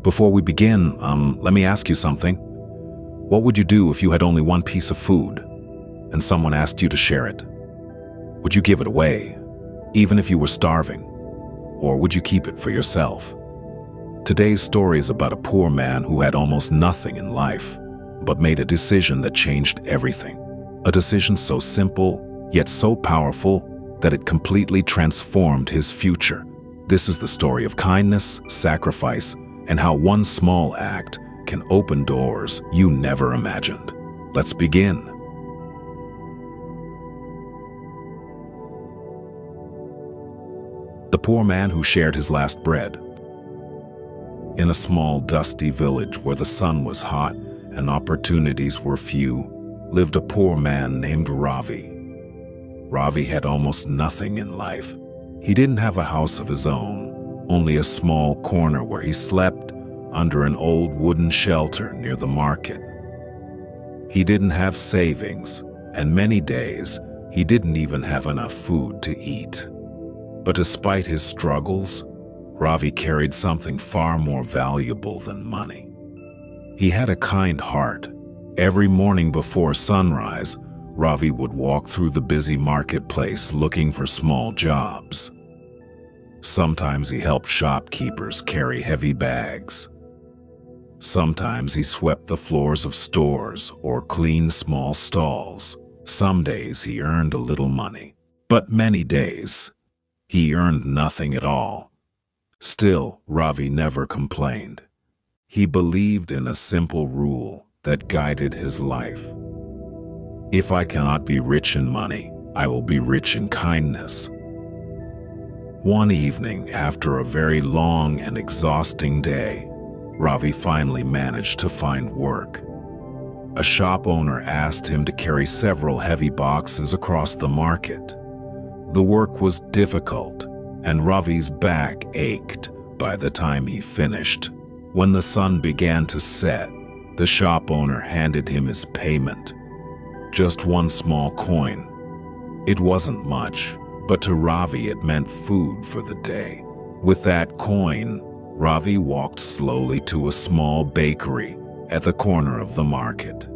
Before we begin, let me ask you something. What would you do if you had only one piece of food and someone asked you to share it? Would you give it away, even if you were starving? Or would you keep it for yourself? Today's story is about a poor man who had almost nothing in life, but made a decision that changed everything. A decision so simple, yet so powerful, that it completely transformed his future. This is the story of kindness, sacrifice, and how one small act can open doors you never imagined. Let's begin. The poor man who shared his last bread. In a small, dusty village where the sun was hot and opportunities were few, lived a poor man named Ravi. Ravi had almost nothing in life. He didn't have a house of his own, only a small corner where he slept under an old wooden shelter near the market. He didn't have savings, and many days he didn't even have enough food to eat. But despite his struggles, Ravi carried something far more valuable than money. He had a kind heart. Every morning before sunrise, Ravi would walk through the busy marketplace looking for small jobs. Sometimes he helped shopkeepers carry heavy bags. Sometimes he swept the floors of stores or cleaned small stalls. Some days he earned a little money, but many days he earned nothing at all. Still, Ravi never complained. He believed in a simple rule that guided his life. If I cannot be rich in money, I will be rich in kindness. One evening, after a very long and exhausting day, Ravi finally managed to find work. A shop owner asked him to carry several heavy boxes across the market. The work was difficult, and Ravi's back ached by the time he finished. When the sun began to set, the shop owner handed him his payment. Just one small coin. It wasn't much, but to Ravi it meant food for the day. With that coin, Ravi walked slowly to a small bakery at the corner of the market.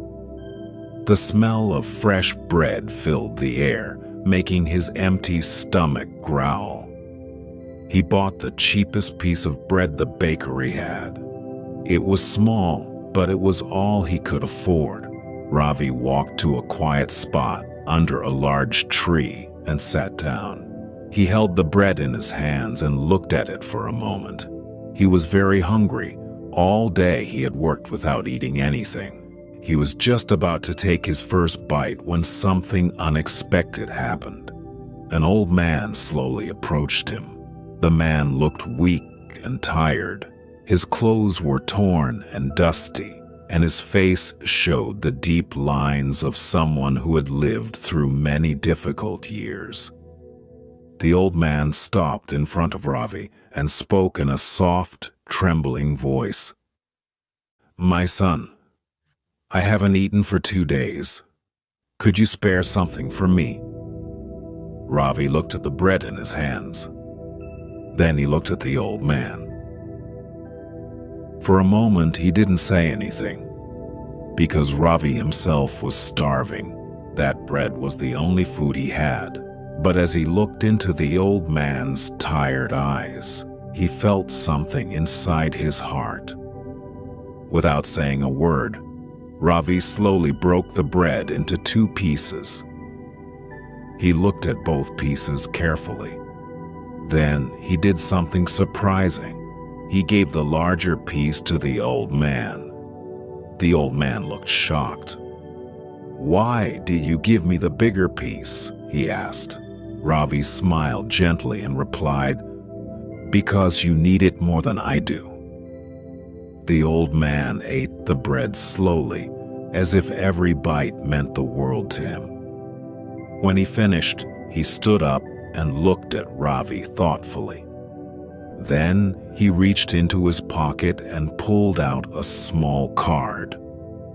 The smell of fresh bread filled the air, making his empty stomach growl. He bought the cheapest piece of bread the bakery had. It was small, but it was all he could afford. Ravi walked to a quiet spot under a large tree and sat down. He held the bread in his hands and looked at it for a moment. He was very hungry. All day he had worked without eating anything. He was just about to take his first bite when something unexpected happened. An old man slowly approached him. The man looked weak and tired. His clothes were torn and dusty, and his face showed the deep lines of someone who had lived through many difficult years. The old man stopped in front of Ravi and spoke in a soft, trembling voice. "My son, I haven't eaten for 2 days. Could you spare something for me?" Ravi looked at the bread in his hands. Then he looked at the old man. For a moment, he didn't say anything, because Ravi himself was starving. That bread was the only food he had. But as he looked into the old man's tired eyes, he felt something inside his heart. Without saying a word, Ravi slowly broke the bread into 2 pieces. He looked at both pieces carefully. Then he did something surprising. He gave the larger piece to the old man. The old man looked shocked. "Why did you give me the bigger piece?" he asked. Ravi smiled gently and replied, "Because you need it more than I do." The old man ate the bread slowly, as if every bite meant the world to him. When he finished, he stood up and looked at Ravi thoughtfully. Then he reached into his pocket and pulled out a small card.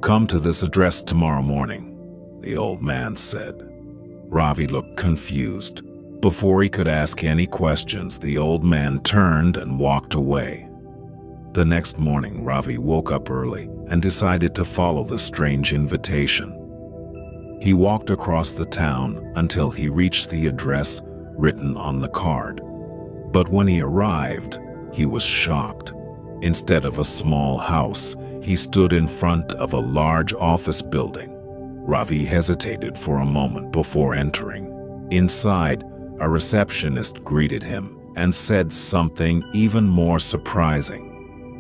"Come to this address tomorrow morning," the old man said. Ravi looked confused. Before he could ask any questions, the old man turned and walked away. The next morning, Ravi woke up early and decided to follow the strange invitation. He walked across the town until he reached the address written on the card. But when he arrived, he was shocked. Instead of a small house, he stood in front of a large office building. Ravi hesitated for a moment before entering. Inside, a receptionist greeted him and said something even more surprising.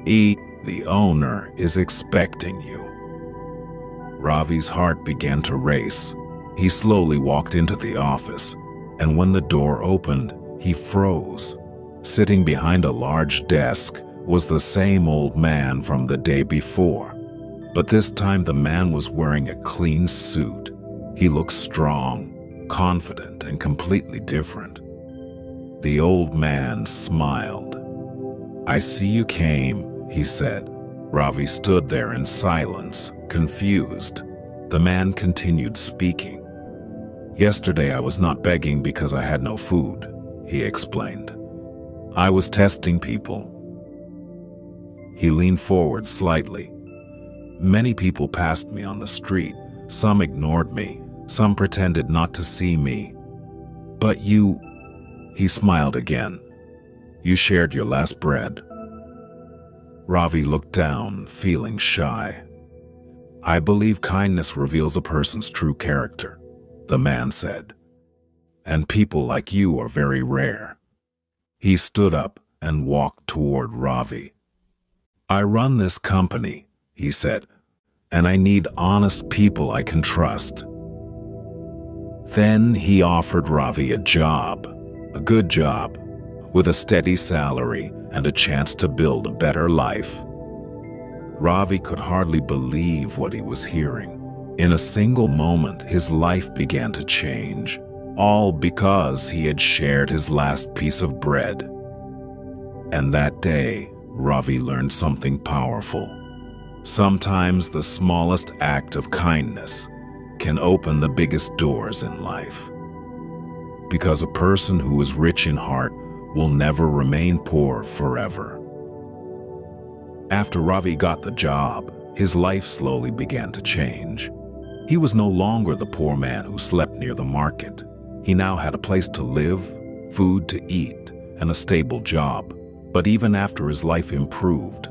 The owner is expecting you." Ravi's heart began to race. He slowly walked into the office, and when the door opened, he froze. Sitting behind a large desk was the same old man from the day before. But this time the man was wearing a clean suit. He looked strong, confident, and completely different. The old man smiled. "I see you came," he said. Ravi stood there in silence, confused. The man continued speaking. "Yesterday I was not begging because I had no food," he explained. "I was testing people." He leaned forward slightly. "Many people passed me on the street. Some ignored me. Some pretended not to see me. But you," he smiled again, "you shared your last bread." Ravi looked down, feeling shy. "I believe kindness reveals a person's true character," the man said. "And people like you are very rare." He stood up and walked toward Ravi. "I run this company," he said, "and I need honest people I can trust." Then he offered Ravi a job, a good job, with a steady salary and a chance to build a better life. Ravi could hardly believe what he was hearing. In a single moment, his life began to change, all because he had shared his last piece of bread. And that day, Ravi learned something powerful. Sometimes the smallest act of kindness can open the biggest doors in life. Because a person who is rich in heart will never remain poor forever. After Ravi got the job, his life slowly began to change. He was no longer the poor man who slept near the market. He now had a place to live, food to eat, and a stable job. But even after his life improved,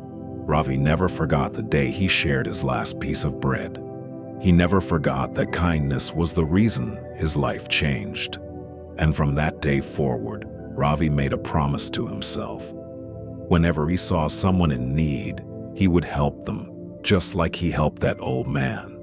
Ravi never forgot the day he shared his last piece of bread. He never forgot that kindness was the reason his life changed. And from that day forward, Ravi made a promise to himself. Whenever he saw someone in need, he would help them, just like he helped that old man.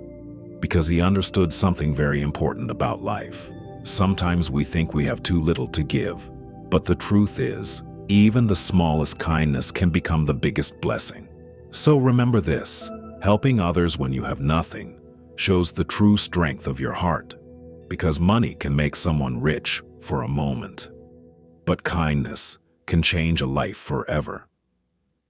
Because he understood something very important about life. Sometimes we think we have too little to give, but the truth is, even the smallest kindness can become the biggest blessing. So remember this, helping others when you have nothing shows the true strength of your heart, because money can make someone rich for a moment, but kindness can change a life forever.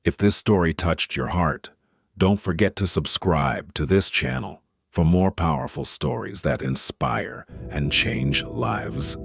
If this story touched your heart, don't forget to subscribe to this channel for more powerful stories that inspire and change lives.